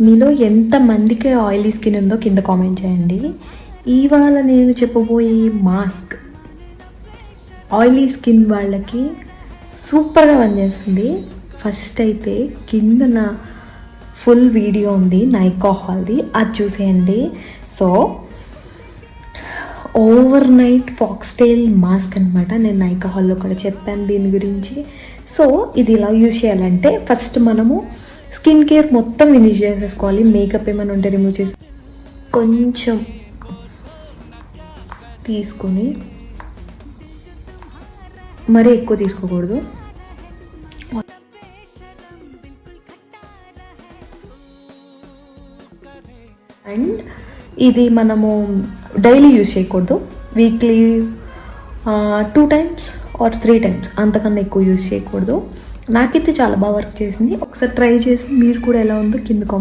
మీలో ఎంతమందికి oily skin ఉందో కింద కామెంట్ చేయండి. ఇవాళ నేను చెప్పబోయే మాస్క్ ఆయిలీ స్కిన్ వాళ్ళకి సూపర్గా పనిచేస్తుంది. ఫస్ట్ అయితే కింద నా ఫుల్ వీడియో ఉంది నైకా హాల్ది, అది చూసేయండి. So over night foxtail mask అనమాట. నేను నైకా హాల్లో కూడా చెప్పాను దీని గురించి. సో ఇది ఎలా యూజ్ చేయాలంటే, ఫస్ట్ మనము స్కిన్ కేర్ మొత్తం ఫినిష్ చేసేసుకోవాలి. మేకప్ ఏమైనా ఉంటే రిమూవ్ చేసి కొంచెం తీసుకొని, మరీ ఎక్కువ తీసుకోకూడదు. అండ్ ఇది మనము డైలీ యూజ్ చేయకూడదు, వీక్లీ 2 times or 3 times, అంతకన్నా ఎక్కువ యూజ్ చేయకూడదు. నాకైతే చాలా బాగా వర్క్ చేసింది. ఒకసారి ట్రై చేసి మీరు కూడా ఎలా ఉందో కింద కామెంట్